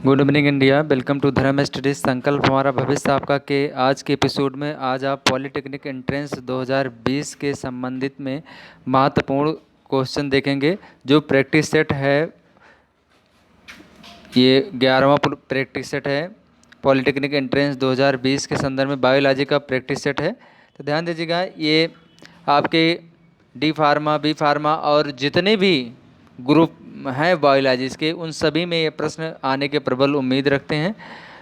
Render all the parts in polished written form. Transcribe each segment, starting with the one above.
Good evening India. Welcome to Dharm studies संकल्प हमारा भविष्य आपका के आज के एपिसोड में आज आप पॉलिटेक्निक एंट्रेंस 2020 के संबंधित में महत्वपूर्ण क्वेश्चन देखेंगे। जो प्रैक्टिस सेट है ये 11वां प्रैक्टिस सेट है। पॉलिटेक्निक एंट्रेंस 2020 के संदर्भ में बायोलॉजी का प्रैक्टिस सेट है। तो ध्यान दीजिएगा, ये आपके डी फार्मा, बी फार्मा और जितने भी ग्रुप हैं बायोलॉजिस्ट के, उन सभी में ये प्रश्न आने के प्रबल उम्मीद रखते हैं,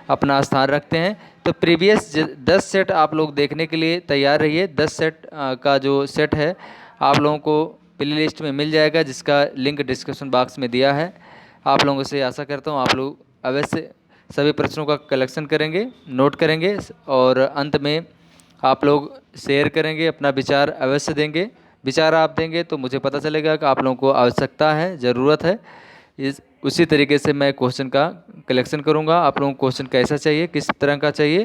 अपना स्थान रखते हैं। तो प्रीवियस 10 सेट आप लोग देखने के लिए तैयार रहिए। 10 सेट का जो सेट है आप लोगों को प्ले लिस्ट में मिल जाएगा, जिसका लिंक डिस्क्रिप्शन बॉक्स में दिया है। आप लोगों से आशा करता हूँ आप लोग अवश्य सभी प्रश्नों का कलेक्शन करेंगे, नोट करेंगे और अंत में आप लोग शेयर करेंगे, अपना विचार अवश्य देंगे। विचार आप देंगे तो मुझे पता चलेगा कि आप लोगों को आवश्यकता है, ज़रूरत है। उसी तरीके से मैं क्वेश्चन का कलेक्शन करूंगा। आप लोगों को क्वेश्चन कैसा चाहिए, किस तरह का चाहिए,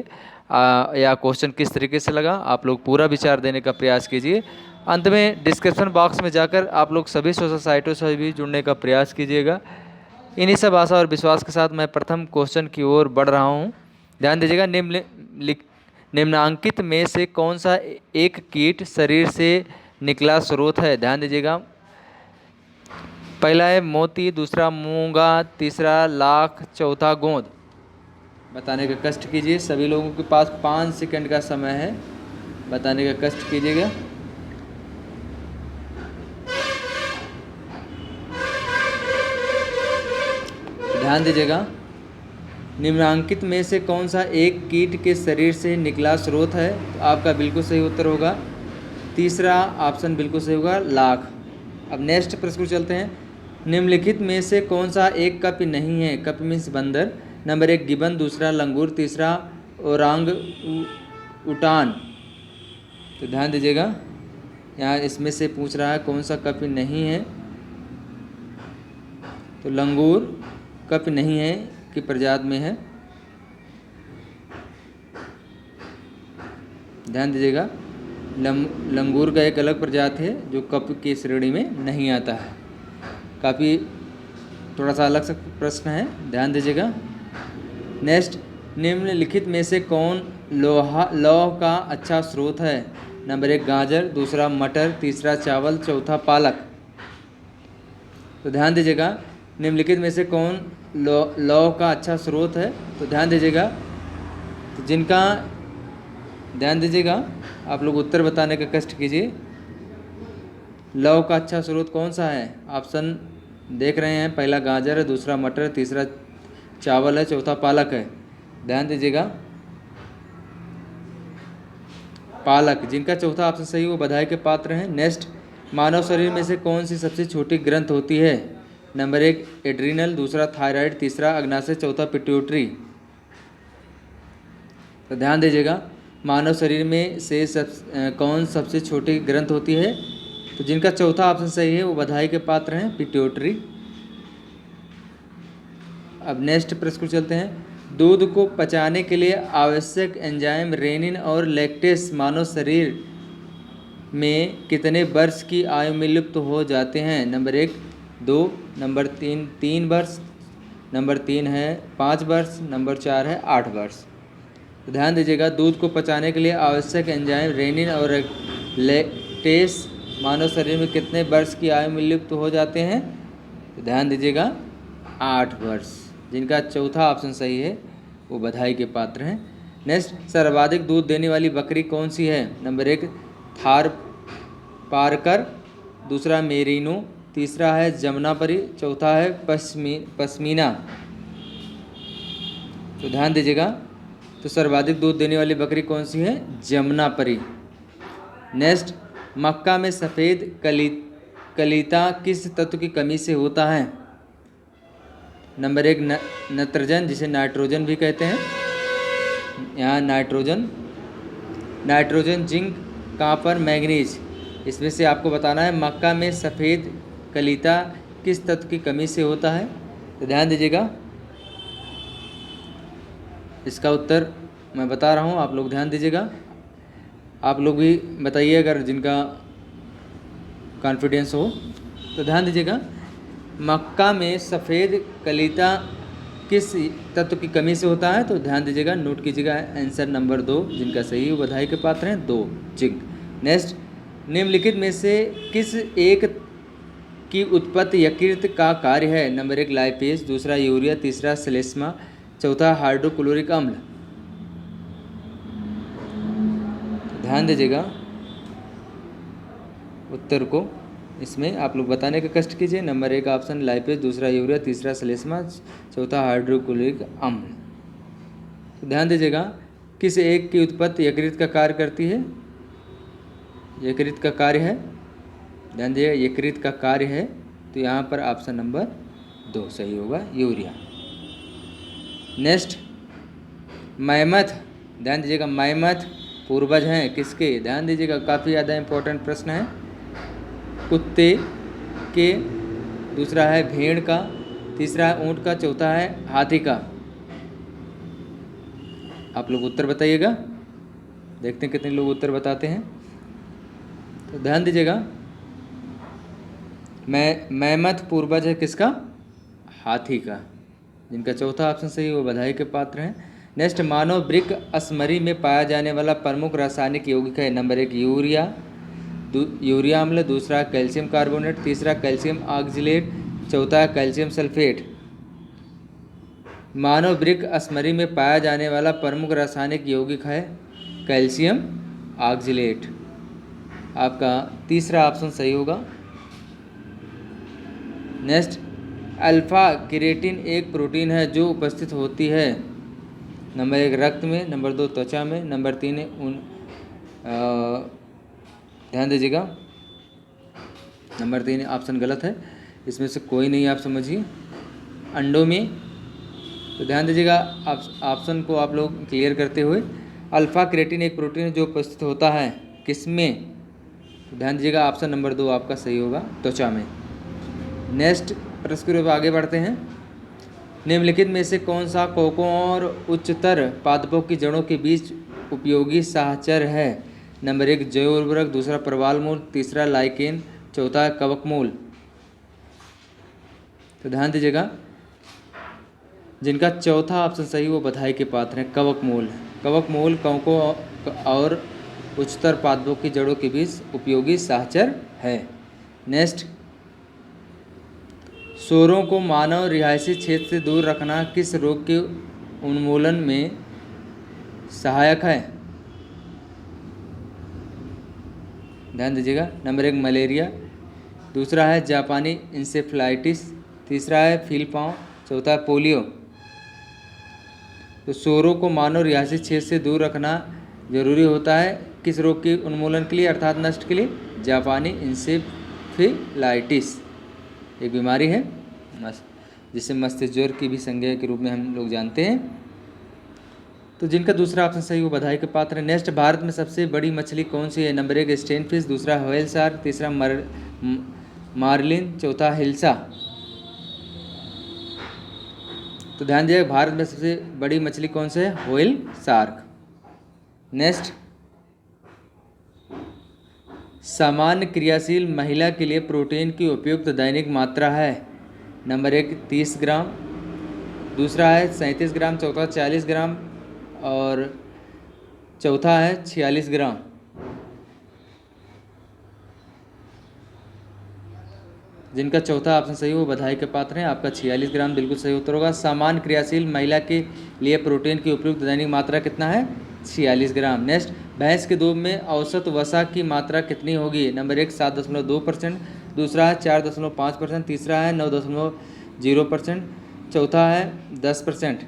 या क्वेश्चन किस तरीके से लगा, आप लोग पूरा विचार देने का प्रयास कीजिए। अंत में डिस्क्रिप्शन बॉक्स में जाकर आप लोग सभी सोशल साइटों से भी जुड़ने का प्रयास कीजिएगा। इन्हीं सब आशा और विश्वास के साथ मैं प्रथम क्वेश्चन की ओर बढ़ रहा हूँ। ध्यान दीजिएगा, निम्नांकित में से कौन सा एक कीट शरीर से निकला स्रोत है? ध्यान दीजिएगा, पहला है मोती, दूसरा मूंगा, तीसरा लाख, चौथा गोंद। बताने का कष्ट कीजिए। सभी लोगों के पास 5 सेकंड का समय है, बताने का कष्ट कीजिएगा। ध्यान दीजिएगा, निम्नांकित में से कौन सा एक कीट के शरीर से निकला स्रोत है? तो आपका बिल्कुल सही उत्तर होगा तीसरा ऑप्शन, बिल्कुल सही होगा, लाख। अब नेक्स्ट प्रश्न को चलते हैं। निम्नलिखित में से कौन सा एक कप नहीं है? कप मीन्स बंदर। नंबर 1 गिबन, दूसरा लंगूर, तीसरा ओरांग उटान। तो ध्यान दीजिएगा, यहाँ इसमें से पूछ रहा है कौन सा कप नहीं है। तो लंगूर कप नहीं है की प्रजाति में है। ध्यान दीजिएगा, लंगूर का एक अलग प्रजाति है जो कप की श्रेणी में नहीं आता है। काफ़ी थोड़ा सा अलग सा प्रश्न है, ध्यान दीजिएगा। नेक्स्ट, निम्नलिखित में से कौन लौह का अच्छा स्रोत है? नंबर 1 गाजर, दूसरा मटर, तीसरा चावल, चौथा पालक। तो ध्यान दीजिएगा, निम्नलिखित में से कौन लौह का अच्छा स्रोत है? तो ध्यान दीजिएगा, तो जिनका ध्यान दीजिएगा, आप लोग उत्तर बताने का कष्ट कीजिए। लौह का अच्छा स्रोत कौन सा है? ऑप्शन देख रहे हैं, पहला गाजर है, दूसरा मटर, तीसरा चावल है, चौथा पालक है। ध्यान दीजिएगा, पालक। जिनका चौथा ऑप्शन सही वो बधाई के पात्र हैं। नेक्स्ट, मानव शरीर में से कौन सी सबसे छोटी ग्रंथ होती है? नंबर 1 एड्रीनल, दूसरा थायराइड, तीसरा अग्नाशय, चौथा पिट्यूटरी। तो ध्यान दीजिएगा, मानव शरीर में से कौन सबसे छोटी ग्रंथ होती है? तो जिनका चौथा ऑप्शन सही है वो बधाई के पात्र हैं, पिट्यूटरी। अब नेक्स्ट प्रश्न को चलते हैं। दूध को पचाने के लिए आवश्यक एंजाइम रेनिन और लैक्टेस मानव शरीर में कितने वर्ष की आयु में लुप्त हो जाते हैं? नंबर 1 2, नंबर 3 वर्ष, नंबर 3 है 5 वर्ष, नंबर 4 है 8 वर्ष। तो ध्यान दीजिएगा, दूध को पचाने के लिए आवश्यक एंजाइम रेनिन और लैक्टेस मानव शरीर में कितने वर्ष की आयु में लुप्त हो जाते हैं? तो ध्यान दीजिएगा, 8 वर्ष। जिनका चौथा ऑप्शन सही है वो बधाई के पात्र हैं। नेक्स्ट, सर्वाधिक दूध देने वाली बकरी कौन सी है? नंबर 1 थार पारकर, दूसरा मेरिनो, तीसरा है जमुनापरी, चौथा है पश्मीना। तो ध्यान दीजिएगा, तो सर्वाधिक दूध देने वाली बकरी कौन सी है? जमुनापरी। नेक्स्ट, मक्का में सफ़ेद कलीता किस तत्व की कमी से होता है? नंबर 1 नत्रजन, जिसे नाइट्रोजन भी कहते हैं, यहाँ नाइट्रोजन, जिंक, कॉपर, मैग्नीज। इसमें से आपको बताना है मक्का में सफ़ेद कलीता किस तत्व की कमी से होता है। तो ध्यान दीजिएगा, इसका उत्तर मैं बता रहा हूँ, आप लोग ध्यान दीजिएगा। आप लोग भी बताइए अगर जिनका कॉन्फिडेंस हो। तो ध्यान दीजिएगा, मक्का में सफ़ेद कलीता किस तत्व की कमी से होता है? तो ध्यान दीजिएगा, नोट कीजिएगा आंसर नंबर 2 जिनका सही बधाई के पात्र हैं 2 जिंक। नेक्स्ट, निम्नलिखित में से किस एक की उत्पत्ति यकृत का कार्य है? नंबर 1 लाइपेज, दूसरा यूरिया, तीसरा श्लेष्मा, चौथा हाइड्रोक्लोरिक अम्ल। ध्यान दीजिएगा उत्तर को, इसमें आप लोग बताने का कष्ट कीजिए। नंबर 1 ऑप्शन लाइपेज, दूसरा यूरिया, तीसरा श्लेष्मा, चौथा हाइड्रोक्लोरिक अम्ल। तो ध्यान दीजिएगा, किस एक की उत्पत्ति यकृत का कार्य करती है? यकृत का कार्य है, ध्यान दीजिएगा यकृत का कार्य है, तो यहाँ पर ऑप्शन नंबर 2 सही होगा, यूरिया। नेक्स्ट, मैमथ, ध्यान दीजिएगा मैमथ पूर्वज हैं किसके? ध्यान दीजिएगा, काफ़ी ज़्यादा इंपॉर्टेंट प्रश्न है। कुत्ते के, दूसरा है भेड़ का, तीसरा है ऊँट का, चौथा है हाथी का। आप लोग उत्तर बताइएगा, देखते हैं कितने लोग उत्तर बताते हैं। तो ध्यान दीजिएगा, मैमथ पूर्वज है किसका? हाथी का, जिनका चौथा ऑप्शन सही वो बधाई के पात्र हैं। नेक्स्ट, मानव वृक्क असमरी में पाया जाने वाला प्रमुख रासायनिक यौगिक है। नंबर 1 यूरिया अम्ल, दूसरा कैल्शियम कार्बोनेट, तीसरा कैल्शियम ऑक्जिलेट, चौथा कैल्शियम सल्फेट। मानव वृक्क असमरी में पाया जाने वाला प्रमुख रासायनिक यौगिक है कैल्शियम ऑक्जिलेट। आपका तीसरा ऑप्शन सही होगा। नेक्स्ट, अल्फा केरेटिन एक प्रोटीन है जो उपस्थित होती है। नंबर 1 रक्त में, नंबर 2 त्वचा में, नंबर 3 ध्यान दीजिएगा नंबर 3 ऑप्शन गलत है, इसमें से कोई नहीं आप समझिए, अंडों में। तो ध्यान दीजिएगा ऑप्शन को आप लोग क्लियर करते हुए, अल्फा क्रेटिन एक प्रोटीन है जो उपस्थित होता है किसमें? तो ध्यान दीजिएगा ऑप्शन नंबर 2 आपका सही होगा, त्वचा में। नेक्स्ट प्रश्न की ओर आगे बढ़ते हैं। निम्नलिखित में से कौन सा कोकों और उच्चतर पादपों की जड़ों के बीच उपयोगी साहचर है? नंबर 1 जैव उर्वरक, दूसरा प्रवाल मूल, तीसरा लाइकेन, चौथा कवक मूल। तो ध्यान दीजिएगा, जिनका चौथा ऑप्शन सही वो बधाई के पात्र हैं, कवक मूल। कवक मूल कवकों और उच्चतर पादपों की जड़ों के बीच उपयोगी साहचर है। नेक्स्ट, सूअरों को मानव रिहायशी क्षेत्र से दूर रखना किस रोग के उन्मूलन में सहायक है? ध्यान दीजिएगा, नंबर 1 मलेरिया, दूसरा है जापानी इंसेफ्लाइटिस, तीसरा है फीलपाँव, चौथा है पोलियो। तो सूअरों को मानव रिहायशी क्षेत्र से दूर रखना जरूरी होता है किस रोग के उन्मूलन के लिए अर्थात नष्ट के लिए? जापानी इंसेफ्लाइटिस एक बीमारी है जिसे मस्तिष्क ज्वर की भी संज्ञा के रूप में हम लोग जानते हैं। तो जिनका दूसरा ऑप्शन सही वो बधाई के पात्र है। नेक्स्ट, भारत में सबसे बड़ी मछली कौन सी है? नंबर 1 स्टेन फिश, दूसरा व्हेल शार्क, तीसरा मार्लिन, चौथा हिल्सा। तो ध्यान दीजिए, भारत में सबसे बड़ी मछली कौन सी है? Whale shark. नेक्स्ट, सामान्य क्रियाशील महिला के लिए प्रोटीन की उपयुक्त दैनिक मात्रा है। नंबर 1 30 ग्राम, दूसरा है 37 ग्राम, चौथा 40 ग्राम और चौथा है 46 ग्राम। जिनका चौथा ऑप्शन सही हो बधाई के पात्र हैं, आपका 46 ग्राम बिल्कुल सही उत्तर होगा। सामान्य क्रियाशील महिला के लिए प्रोटीन की उपयुक्त दैनिक मात्रा कितना है? 46 ग्राम। नेक्स्ट, भैंस के दूध में औसत वसा की मात्रा कितनी होगी? नंबर 1 7.2%, दूसरा है 4.5%, तीसरा है 9.0%, चौथा है 10%।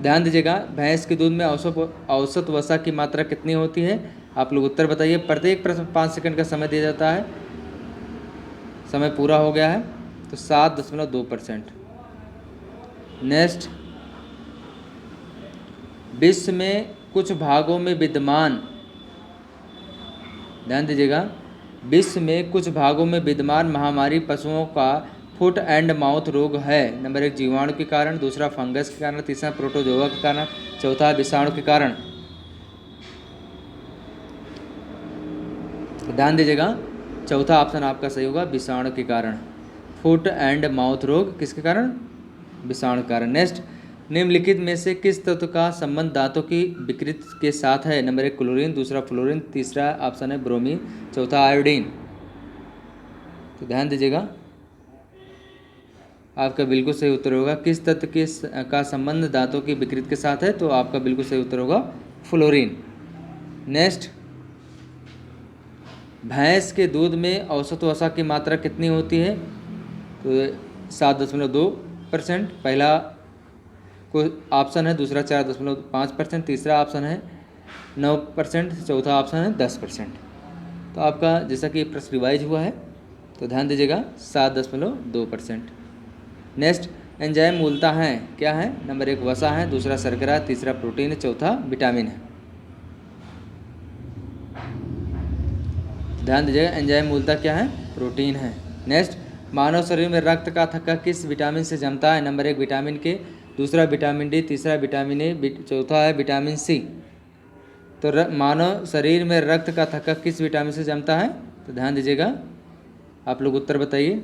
ध्यान दीजिएगा, भैंस के दूध में औसत वसा की मात्रा कितनी होती है? आप लोग उत्तर बताइए। प्रत्येक प्रश्न 5 सेकंड का समय दिया जाता है। समय पूरा हो गया है, तो 7.2%। नेक्स्ट, विश्व में कुछ भागों में विद्यमान, ध्यान दीजिएगा, विश्व में कुछ भागों में विद्यमान महामारी पशुओं का फुट एंड माउथ रोग है। नंबर 1 जीवाणु के कारण, दूसरा फंगस के कारण, तीसरा प्रोटोजोआ के कारण, चौथा विषाणु के कारण। ध्यान दीजिएगा, चौथा ऑप्शन आपका सही होगा, विषाणु के कारण। फुट एंड माउथ रोग किसके कारण? विषाणु के कारण। नेक्स्ट, निम्नलिखित में से किस तत्व का संबंध दांतों की विकृति के साथ है? नंबर 1 क्लोरीन, दूसरा फ्लोरीन, तीसरा ऑप्शन है ब्रोमीन, चौथा आयोडीन। तो ध्यान दीजिएगा, आपका बिल्कुल सही उत्तर होगा किस तत्व के का संबंध दांतों की विकृति के साथ है? तो आपका बिल्कुल सही उत्तर होगा फ्लोरीन। नेक्स्ट, भैंस के दूध में औसत वसा की मात्रा कितनी होती है? तो 7.2%। पहला को ऑप्शन है, दूसरा 4.5%, तीसरा ऑप्शन है 9%, चौथा ऑप्शन है 10%। तो आपका जैसा कि प्रश्न रिवाइज हुआ है तो ध्यान दीजिएगा 7.2%। नेक्स्ट, एंजाइम मूलतः हैं क्या है? नंबर 1 वसा है, दूसरा शर्करा, तीसरा प्रोटीन है, चौथा विटामिन है। ध्यान दीजिएगा, एंजाइम मूलतः क्या है? प्रोटीन है। नेक्स्ट, मानव शरीर में रक्त का थक्का किस विटामिन से जमता है? नंबर 1 विटामिन के, दूसरा विटामिन डी, तीसरा विटामिन ए, चौथा है विटामिन सी। तो मानव शरीर में रक्त का थक्का किस विटामिन से जमता है? तो ध्यान दीजिएगा, आप लोग उत्तर बताइए।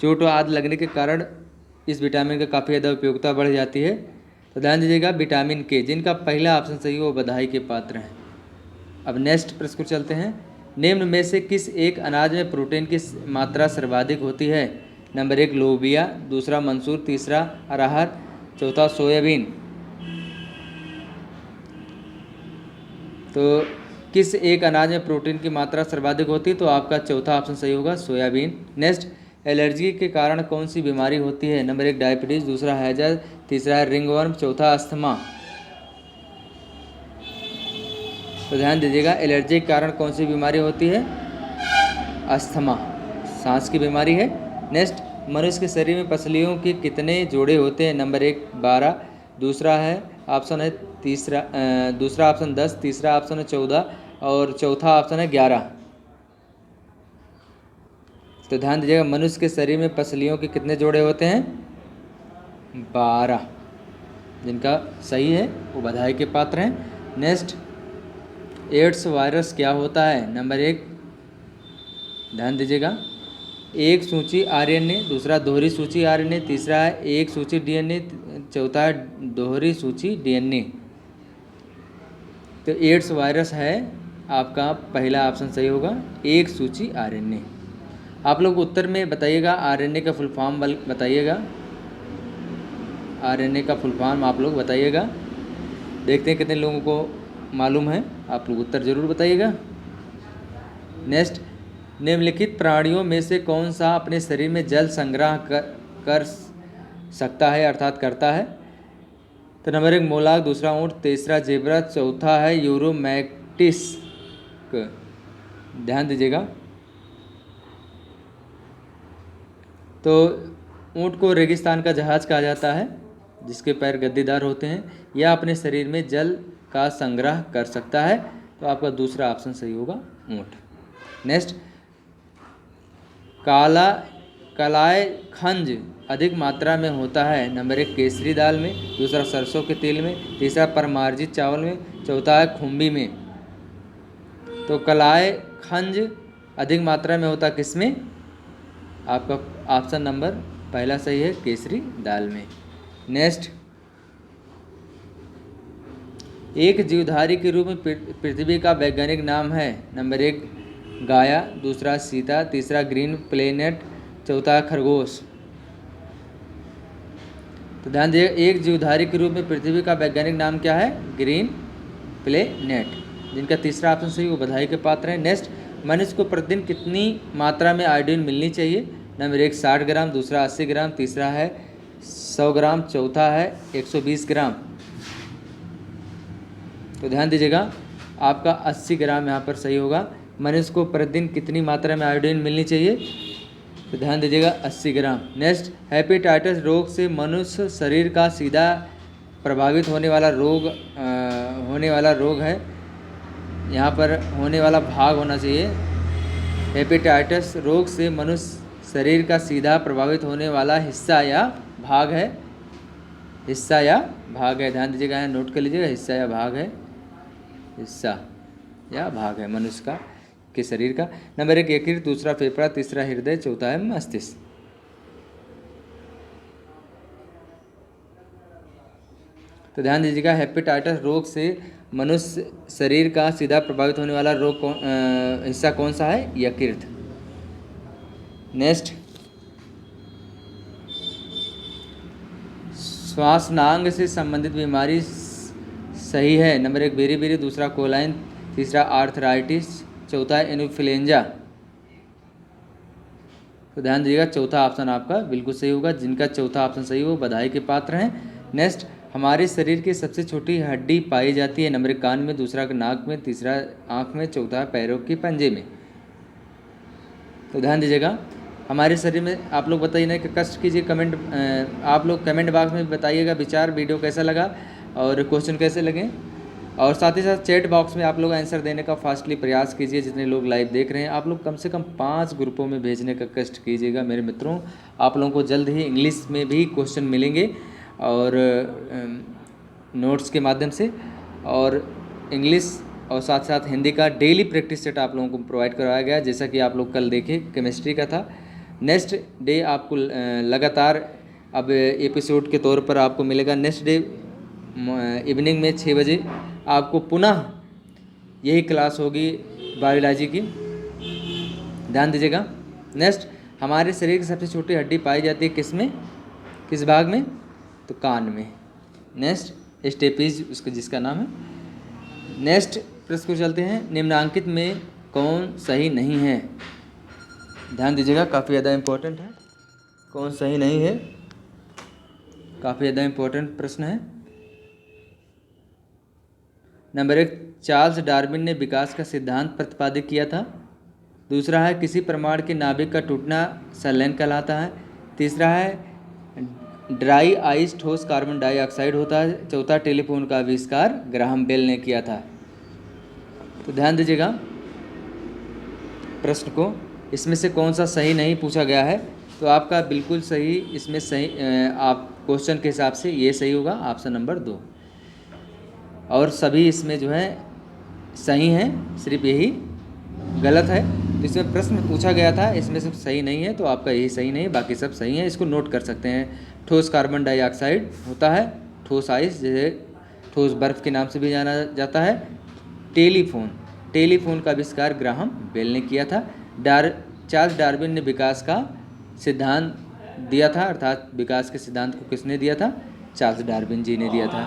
चोट आदि लगने के कारण इस विटामिन का काफ़ी ज़्यादा उपयोगिता बढ़ जाती है। तो ध्यान दीजिएगा विटामिन के, जिनका पहला ऑप्शन सही हो वो बधाई के पात्र हैं। अब नेक्स्ट प्रश्न को चलते हैं। निम्न में से किस एक अनाज में प्रोटीन की मात्रा सर्वाधिक होती है? नंबर 1 लोबिया, दूसरा मंसूर, तीसरा अरहर, चौथा सोयाबीन। तो किस एक अनाज में प्रोटीन की मात्रा सर्वाधिक होती है? तो आपका चौथा ऑप्शन सही होगा सोयाबीन। नेक्स्ट, एलर्जी के कारण कौन सी बीमारी होती है? नंबर 1 डायबिटीज़, दूसरा हैजर, तीसरा है रिंगवर्म, चौथा अस्थमा। तो ध्यान दीजिएगा, एलर्जी के कारण कौन सी बीमारी होती है? अस्थमा, सांस की बीमारी है। नेक्स्ट, मनुष्य के शरीर में पसलियों के कितने जोड़े होते हैं? नंबर 1 12, दूसरा है ऑप्शन है दूसरा ऑप्शन 10, तीसरा ऑप्शन है 14 और चौथा ऑप्शन है 11। तो ध्यान दीजिएगा, मनुष्य के शरीर में पसलियों के कितने जोड़े होते हैं? 12। जिनका सही है वो बधाई के पात्र हैं। नेक्स्ट, एड्स वायरस क्या होता है? नंबर 1 ध्यान दीजिएगा, एक सूची आरएनए, दूसरा दोहरी सूची आरएनए, तीसरा है एक सूची डीएनए, चौथा है दोहरी सूची डीएनए। तो एड्स वायरस है आपका पहला ऑप्शन सही होगा, एक सूची आरएनए। आप लोग उत्तर में बताइएगा आरएनए का फुल फॉर्म बताइएगा, आरएनए का फुल फॉर्म आप लोग बताइएगा। देखते हैं कितने लोगों को मालूम है, आप लोग उत्तर ज़रूर बताइएगा। नेक्स्ट, निम्नलिखित प्राणियों में से कौन सा अपने शरीर में जल संग्रह कर सकता है अर्थात करता है? तो नंबर 1 मोलाग, दूसरा ऊँट, तीसरा जेब्रा, चौथा है यूरोमैक्टिस। ध्यान दीजिएगा, तो ऊँट को रेगिस्तान का जहाज कहा जाता है जिसके पैर गद्दीदार होते हैं, या अपने शरीर में जल का संग्रह कर सकता है। तो आपका दूसरा ऑप्शन सही होगा ऊँट। नेक्स्ट, कलाय खंज अधिक मात्रा में होता है? नंबर 1 केसरी दाल में, दूसरा सरसों के तेल में, तीसरा परमार्जित चावल में, चौथा है खुम्बी में। तो कलाय खंज अधिक मात्रा में होता किस में? आपका ऑप्शन नंबर पहला सही है, केसरी दाल में। नेक्स्ट, एक जीवधारी के रूप में पृथ्वी का वैज्ञानिक नाम है? नंबर 1 गाया, दूसरा सीता, तीसरा ग्रीन प्लेनेट, चौथा खरगोश। तो ध्यान दीजिए, एक जीवधारी के रूप में पृथ्वी का वैज्ञानिक नाम क्या है? Green planet. जिनका तीसरा ऑप्शन सही वो बधाई के पात्र हैं। नेक्स्ट, मनुष्य को प्रतिदिन कितनी मात्रा में आयोडीन मिलनी चाहिए? नंबर 1 60 ग्राम, दूसरा 80 ग्राम, तीसरा है 100 ग्राम, चौथा है 120 ग्राम। तो ध्यान दीजिएगा, आपका 80 ग्राम यहाँ पर सही होगा। मनुष्य को प्रतिदिन कितनी मात्रा में आयोडीन मिलनी चाहिए? तो ध्यान दीजिएगा 80 ग्राम। नेक्स्ट, हेपेटाइटिस रोग से मनुष्य शरीर का सीधा प्रभावित होने वाला रोग है, यहाँ पर होने वाला भाग होना चाहिए। हेपेटाइटिस रोग से मनुष्य शरीर का सीधा प्रभावित होने वाला हिस्सा या भाग है? हिस्सा या भाग है? ध्यान दीजिएगा, यहाँ नोट कर लीजिएगा, हिस्सा या भाग है, हिस्सा या भाग है मनुष्य का के शरीर का। नंबर 1 यकृत, दूसरा फेफड़ा, तीसरा हृदय, चौथा है मस्तिष्क। तो ध्यान दीजिएगा, हेपेटाइटिस रोग से मनुष्य शरीर का सीधा प्रभावित होने वाला हिस्सा कौन सा है? यकृत। नेक्स्ट, श्वासनांग से संबंधित बीमारी सही है। नंबर 1 बेरी, दूसरा कोलाइन, तीसरा आर्थराइटिस, चौथा है इन्फ्लुएंजा। तो ध्यान दीजिएगा, चौथा ऑप्शन आपका बिल्कुल सही होगा। जिनका चौथा ऑप्शन सही हो बधाई के पात्र हैं। नेक्स्ट, हमारे शरीर की सबसे छोटी हड्डी पाई जाती है। नंबर 1 कान में, दूसरा नाक में, तीसरा आँख में, चौथा पैरों के पंजे में। तो ध्यान दीजिएगा, हमारे शरीर में आप लोग बताइए ना कि कष्ट कीजिए, कमेंट आप लोग कमेंट बॉक्स में बताइएगा विचार, वीडियो कैसा लगा और क्वेश्चन कैसे लगे, और साथ ही साथ चैट बॉक्स में आप लोग आंसर देने का फास्टली प्रयास कीजिए। जितने लोग लाइव देख रहे हैं, आप लोग कम से कम 5 ग्रुपों में भेजने का कष्ट कीजिएगा मेरे मित्रों। आप लोगों को जल्द ही इंग्लिश में भी क्वेश्चन मिलेंगे और नोट्स के माध्यम से, और इंग्लिश और साथ साथ हिंदी का डेली प्रैक्टिस सेट आप लोगों को प्रोवाइड करवाया गया, जैसा कि आप लोग कल देखे केमिस्ट्री का था। नेक्स्ट डे आपको लगातार अब एपिसोड के तौर पर आपको मिलेगा। नेक्स्ट डे इवनिंग में 6 बजे आपको पुनः यही क्लास होगी बायोलॉजी की। ध्यान दीजिएगा। नेक्स्ट, हमारे शरीर की सबसे छोटी हड्डी पाई जाती है किस में, किस भाग में? तो कान में। नेक्स्ट, स्टेपीज उसका जिसका नाम है। नेक्स्ट प्रश्न को चलते हैं, निम्नांकित में कौन सही नहीं है? ध्यान दीजिएगा, काफ़ी ज़्यादा इम्पोर्टेंट है। कौन सही नहीं है, काफ़ी ज़्यादा इम्पोर्टेंट प्रश्न है। नंबर 1, चार्ल्स डार्विन ने विकास का सिद्धांत प्रतिपादित किया था। दूसरा है, किसी परमाणु के नाभिक का टूटना संलयन कहलाता है। तीसरा है, ड्राई आइस ठोस कार्बन डाइऑक्साइड होता है। चौथा, टेलीफोन का आविष्कार ग्राहम बेल ने किया था। तो ध्यान दीजिएगा प्रश्न को, इसमें से कौन सा सही नहीं पूछा गया है। तो आपका बिल्कुल सही इसमें सही आप क्वेश्चन के हिसाब से ये सही होगा, ऑप्शन नंबर 2। और सभी इसमें जो है सही हैं, सिर्फ यही गलत है। तो इसमें प्रश्न पूछा गया था, इसमें से सही नहीं है, तो आपका यही सही नहीं है, बाकी सब सही है। इसको नोट कर सकते हैं। ठोस कार्बन डाइऑक्साइड होता है, ठोस आइस जैसे ठोस बर्फ के नाम से भी जाना जाता है। टेलीफोन का आविष्कार ग्राहम बेल ने किया था। चार्ल्स डार्विन ने विकास का सिद्धांत दिया था, अर्थात विकास के सिद्धांत को किसने दिया था? चार्ल्स डार्विन जी ने दिया था।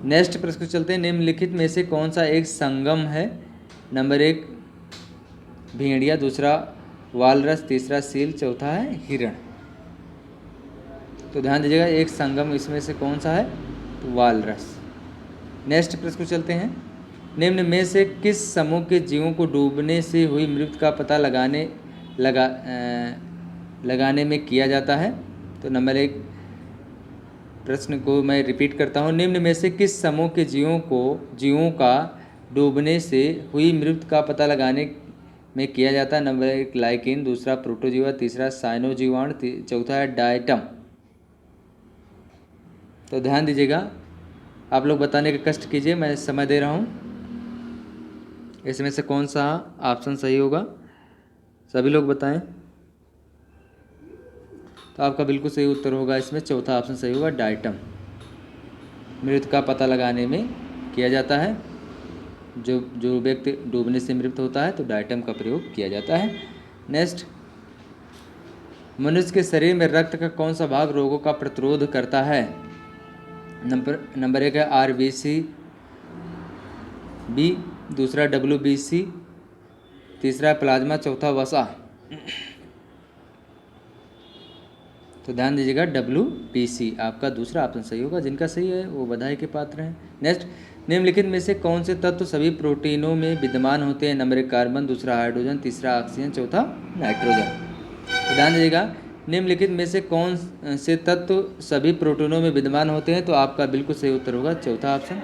नेक्स्ट प्रश्न चलते हैं, निम्नलिखित में से कौन सा एक संगम है? नंबर 1 भेड़िया, दूसरा वालरस, तीसरा सील, चौथा है हिरण। तो ध्यान दीजिएगा, एक संगम इसमें से कौन सा है? तो वालरस। नेक्स्ट प्रश्न चलते हैं, निम्न में से किस समूह के जीवों को डूबने से हुई मृत्यु का पता लगाने में किया जाता है? तो नंबर 1 प्रश्न को मैं रिपीट करता हूँ, निम्न में से किस समूह के जीवों का डूबने से हुई मृत्यु का पता लगाने में किया जाता है? नंबर 1 लाइकेन, दूसरा प्रोटोजीवा, तीसरा साइनोजीवाण, चौथा है डायटम। तो ध्यान दीजिएगा, आप लोग बताने का कष्ट कीजिए, मैं समय दे रहा हूँ। इसमें से कौन सा ऑप्शन सही होगा, सभी लोग बताएं। तो आपका बिल्कुल सही उत्तर होगा इसमें, चौथा ऑप्शन सही होगा, डायटम। मृत्यु का पता लगाने में किया जाता है, जो व्यक्ति डूबने से मृत होता है तो डायटम का प्रयोग किया जाता है। नेक्स्ट, मनुष्य के शरीर में रक्त का कौन सा भाग रोगों का प्रतिरोध करता है? नंबर 1 है RBC बी, दूसरा WBC, तीसरा प्लाज्मा, चौथा वसा। तो ध्यान दीजिएगा, WBC आपका दूसरा ऑप्शन सही होगा। जिनका सही है वो बधाई के पात्र हैं। नेक्स्ट, निम्नलिखित में से कौन से तत्व सभी प्रोटीनों में विद्यमान होते हैं? नंबर 1 कार्बन, दूसरा हाइड्रोजन, तीसरा ऑक्सीजन, चौथा नाइट्रोजन। तो ध्यान दीजिएगा, निम्नलिखित में से कौन से तत्व सभी प्रोटीनों में विद्यमान होते हैं? तो आपका बिल्कुल सही उत्तर होगा, चौथा ऑप्शन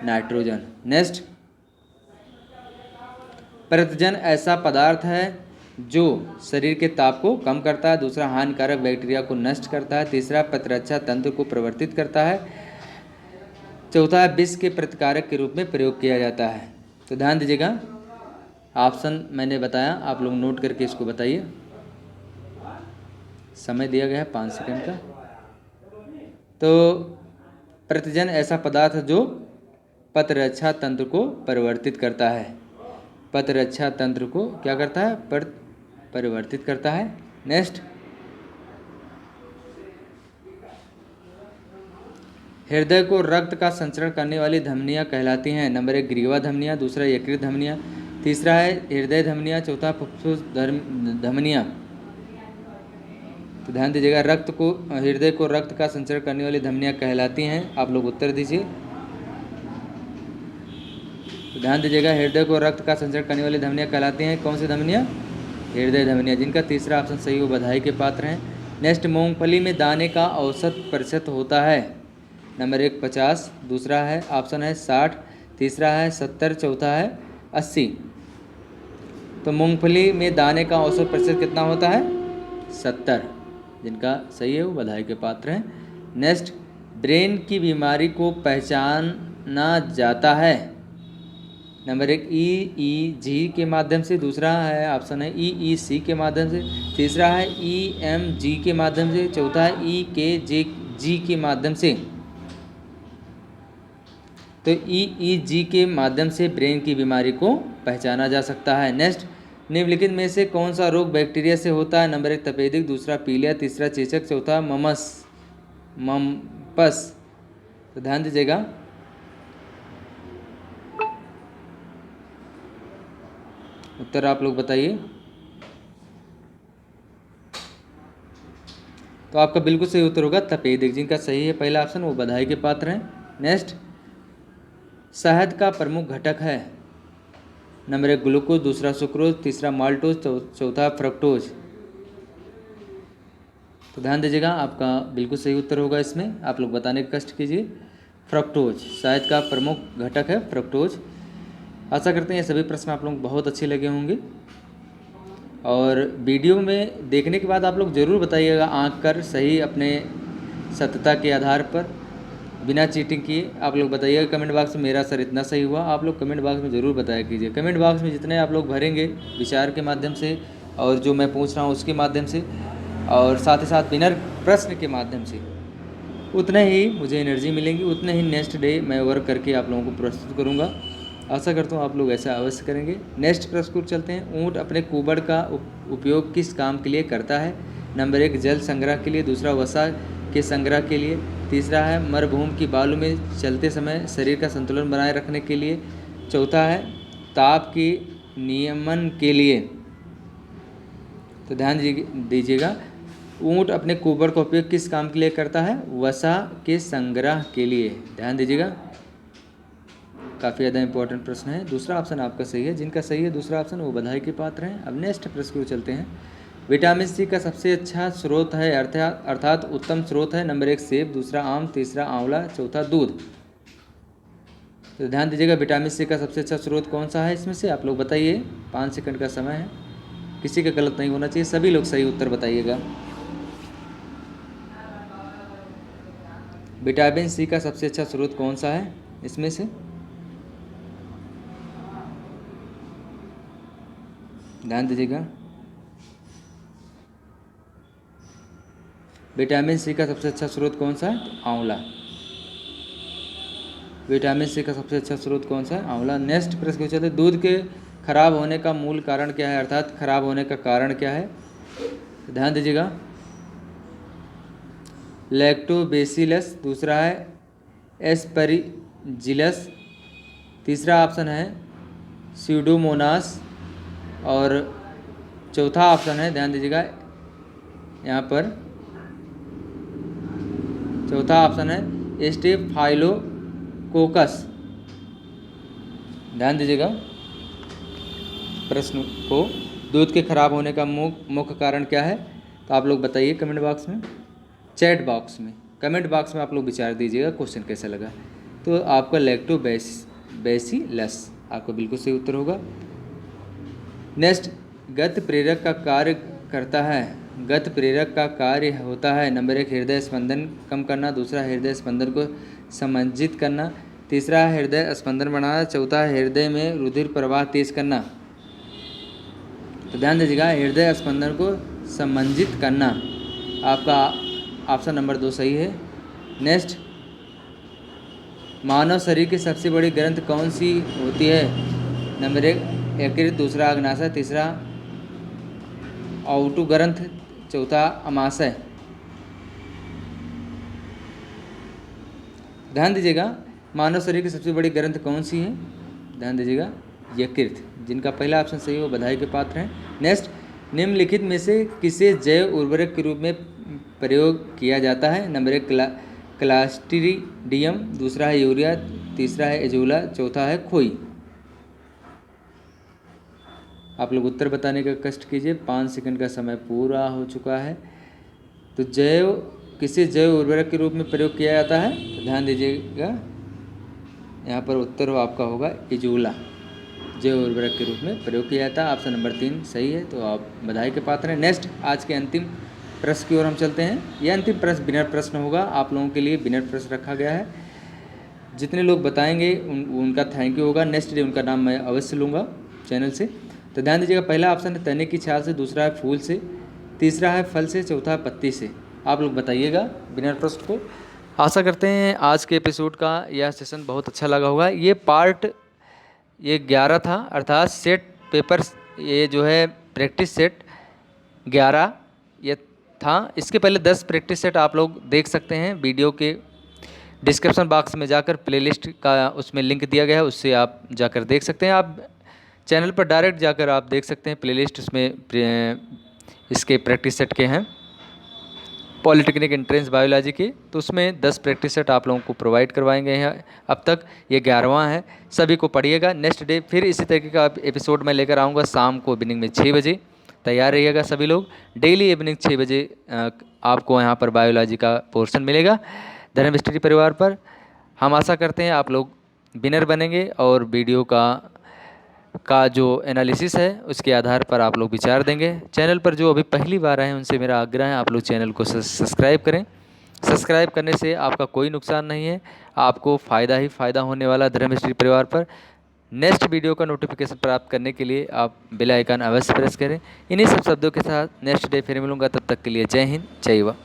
नाइट्रोजन। नेक्स्ट, प्रतिजन ऐसा पदार्थ है जो शरीर के ताप को कम करता है। दूसरा, हानिकारक बैक्टीरिया को नष्ट करता है। तीसरा, प्रतिरक्षा तंत्र को प्रवर्तित करता है। चौथा, विष के प्रतिकारक के रूप में प्रयोग किया जाता है। तो ध्यान दीजिएगा, ऑप्शन मैंने बताया, आप लोग नोट करके इसको बताइए। समय दिया गया है 5 सेकंड का। तो प्रतिजन ऐसा पदार्थ जो प्रतिरक्षा तंत्र को परिवर्तित करता है। प्रतिरक्षा तंत्र को क्या करता है? परिवर्तित करता है। नेक्स्ट, हृदय को रक्त का संचरण करने वाली धमनियाँ कहलाती हैं। नंबर 1 ग्रीवा धमनियाँ, दूसरा यकृत धमनियाँ, तीसरा है हृदय धमनियाँ, चौथा फुफ्फुस धमनियाँ। तो ध्यान दीजिएगा, हृदय को रक्त का संचरण करने वाली धमनियाँ कहलाती हैं। आप लोग उत्तर दीजिए। तो ध्यान दीजिएगा, हृदय को रक्त का संचरण करने वाली धमनियाँ कहलाती हैं। कौन सी धमनियाँ? हृदय धमनियाँ, जिनका तीसरा ऑप्शन सही हो बधाई के पात्र हैं। नेक्स्ट, मूंगफली में दाने का औसत प्रतिशत होता है। नंबर 1 50, दूसरा है ऑप्शन है 60, तीसरा है 70, चौथा है 80। तो मूंगफली में दाने का औसत प्रतिशत कितना होता है? 70, जिनका सही है वो बधाई के पात्र हैं। नेक्स्ट, ब्रेन की बीमारी को पहचाना जाता है। नंबर 1 EEG के माध्यम से, दूसरा है ऑप्शन है EEC के माध्यम से, तीसरा है EMG के माध्यम से, चौथा है EKG के माध्यम से। तो EEG के माध्यम से ब्रेन की बीमारी को पहचाना जा सकता है। नेक्स्ट, निम्नलिखित में से कौन सा रोग बैक्टीरिया से होता है? नंबर 1 तपेदिक, दूसरा पीलिया, तीसरा चेचक, चौथा मम्पस। तो ध्यान दीजिएगा, उत्तर आप लोग बताइए। तो आपका बिल्कुल सही उत्तर होगा तपेदिक, जिनका सही है पहला ऑप्शन, वो बधाई के पात्र हैं। नेक्स्ट, शहद का प्रमुख घटक है। नंबर 1 ग्लूकोज, दूसरा सुक्रोज, तीसरा माल्टोज, चौथा फ्रक्टोज। तो ध्यान दीजिएगा, आपका बिल्कुल सही उत्तर होगा इसमें। आप लोग बताने का कष्ट कीजिए। फ्रक्टोज शहद का प्रमुख घटक है, फ्रक्टोज। आशा करते हैं ये सभी प्रश्न आप लोग बहुत अच्छे लगे होंगे, और वीडियो में देखने के बाद आप लोग ज़रूर बताइएगा आंक कर सही अपने सत्यता के आधार पर, बिना चीटिंग किए। आप लोग बताइएगा कमेंट बॉक्स में, मेरा सर इतना सही हुआ। आप लोग कमेंट बॉक्स में ज़रूर बताया कीजिए। कमेंट बॉक्स में जितने आप लोग भरेंगे विचार के माध्यम से, और जो मैं पूछ रहा हूँ उसके माध्यम से, और साथ ही साथ बिना प्रश्न के माध्यम से, उतने ही मुझे एनर्जी मिलेंगी, उतने ही नेक्स्ट डे मैं वर्क करके आप लोगों को प्रस्तुत करूँगा। आशा करता हूँ आप लोग ऐसा अवश्य करेंगे। नेक्स्ट प्रश्न को चलते हैं। ऊँट अपने कुबड़ का उपयोग किस काम के लिए करता है? नंबर 1 जल संग्रह के लिए, दूसरा वसा के संग्रह के लिए, तीसरा है मरुभूमि की बालू में चलते समय शरीर का संतुलन बनाए रखने के लिए, चौथा है ताप की नियमन के लिए। तो ध्यान दीजिएगा, ऊँट अपने कुबड़ का उपयोग किस काम के लिए करता है? वसा के संग्रह के लिए। ध्यान दीजिएगा, काफ़ी ज़्यादा इंपॉर्टेंट प्रश्न है। दूसरा ऑप्शन आपका सही है, जिनका सही है दूसरा ऑप्शन वो बधाई के पात्र हैं। अब नेक्स्ट प्रश्न को चलते हैं। विटामिन सी का सबसे अच्छा स्रोत है, अर्थात उत्तम स्रोत है। नंबर 1 सेब, दूसरा आम, तीसरा आंवला, चौथा दूध। तो ध्यान दीजिएगा, विटामिन सी का सबसे अच्छा स्रोत कौन सा है इसमें से? आप लोग बताइए, 5 सेकंड का समय है, किसी का गलत नहीं होना चाहिए, सभी लोग सही उत्तर बताइएगा। विटामिन सी का सबसे अच्छा स्रोत कौन सा है इसमें से? ध्यान दीजिएगा, विटामिन सी का सबसे अच्छा स्रोत कौन सा है? तो आंवला। विटामिन सी का सबसे अच्छा स्रोत कौन सा है? आंवला। नेक्स्ट प्रश्न पूछते हैं, दूध के खराब होने का मूल कारण क्या है, अर्थात खराब होने का कारण क्या है? ध्यान दीजिएगा, लैक्टोबैसिलस, दूसरा है एस्परजिलस, तीसरा ऑप्शन है स्यूडोमोनास, और चौथा ऑप्शन है, ध्यान दीजिएगा यहाँ पर, चौथा ऑप्शन है स्टेफाइलोकोकस। ध्यान दीजिएगा प्रश्न को, दूध के खराब होने का मुख्य कारण क्या है? तो आप लोग बताइए कमेंट बॉक्स में, चैट बॉक्स में, कमेंट बॉक्स में आप लोग विचार दीजिएगा क्वेश्चन कैसा लगा। तो आपका लैक्टोबैसिलस आपका बिल्कुल सही उत्तर होगा। नेक्स्ट, गति प्रेरक का कार्य करता है। गति प्रेरक का कार्य होता है, नंबर 1 हृदय स्पंदन कम करना, दूसरा हृदय स्पंदन को समंजित करना, तीसरा हृदय स्पंदन बढ़ाना, चौथा हृदय में रुधिर प्रवाह तेज करना। तो ध्यान दीजिएगा, हृदय स्पंदन को समंजित करना, आपका ऑप्शन नंबर 2 सही है। नेक्स्ट, मानव शरीर की सबसे बड़ी ग्रंथ कौन सी होती है? नंबर 1 यकृत, दूसरा अग्नाशय, तीसरा औटु ग्रंथ, चौथा अमाशय। ध्यान दीजिएगा, मानव शरीर की सबसे बड़ी ग्रंथ कौन सी है? ध्यान दीजिएगा, यकृत। जिनका पहला ऑप्शन सही हो बधाई के पात्र हैं। नेक्स्ट, निम्नलिखित में से किसे जैव उर्वरक के रूप में प्रयोग किया जाता है? नंबर 1 क्लास्ट्रीडियम, दूसरा है यूरिया, तीसरा है एजोला, चौथा है खोई। आप लोग उत्तर बताने का कष्ट कीजिए, 5 सेकंड का समय पूरा हो चुका है। तो किसे जैव उर्वरक के रूप में प्रयोग किया जाता है? तो ध्यान दीजिएगा, यहाँ पर उत्तर आपका होगा एजोला, जैव उर्वरक के रूप में प्रयोग किया जाता है। ऑप्शन नंबर 3 सही है, तो आप बधाई के पात्र हैं। नेक्स्ट, आज के अंतिम प्रश्न की ओर हम चलते हैं। यह अंतिम प्रश्न बिना प्रश्न होगा, आप लोगों के लिए बिना प्रश्न रखा गया है। जितने लोग बताएंगे उनका थैंक यू होगा। नेक्स्ट डे उनका नाम मैं अवश्य लूँगा चैनल से। तो ध्यान दीजिएगा, पहला ऑप्शन है तने की छाल से, दूसरा है फूल से, तीसरा है फल से, चौथा है पत्ती से। आप लोग बताइएगा बिना प्रश्न को। आशा करते हैं आज के एपिसोड का यह सेशन बहुत अच्छा लगा होगा। ये पार्ट 11 था, अर्थात सेट पेपर, ये जो है प्रैक्टिस सेट 11 ये था। इसके पहले 10 प्रैक्टिस सेट आप लोग देख सकते हैं वीडियो के डिस्क्रिप्शन बॉक्स में जाकर, प्लेलिस्ट का उसमें लिंक दिया गया है, उससे आप जाकर देख सकते हैं। आप चैनल पर डायरेक्ट जाकर आप देख सकते हैं, प्लेलिस्ट उसमें इसके प्रैक्टिस सेट के हैं, पॉलिटेक्निक एंट्रेंस बायोलॉजी के। तो उसमें 10 प्रैक्टिस सेट आप लोगों को प्रोवाइड करवाएंगे हैं अब तक, ये 11वां है। सभी को पढ़िएगा। नेक्स्ट डे फिर इसी तरीके का एपिसोड मैं लेकर आऊँगा शाम को इवनिंग में 6 बजे। तैयार रहिएगा सभी लोग। डेली इवनिंग 6 बजे आपको यहाँ पर बायोलॉजी का पोर्शन मिलेगा धर्म स्टडी परिवार पर। हम आशा करते हैं आप लोग विनर बनेंगे और वीडियो का जो एनालिसिस है उसके आधार पर आप लोग विचार देंगे। चैनल पर जो अभी पहली बार आए हैं उनसे मेरा आग्रह है आप लोग चैनल को सब्सक्राइब करें। सब्सक्राइब करने से आपका कोई नुकसान नहीं है, आपको फ़ायदा ही फ़ायदा होने वाला धर्म स्टडी परिवार पर। नेक्स्ट वीडियो का नोटिफिकेशन प्राप्त करने के लिए आप बेल आइकन अवश्य प्रेस करें। इन्हीं सब शब्दों के साथ नेक्स्ट डे फिर मिलूंगा, तब तक के लिए जय हिंद, जय युवा।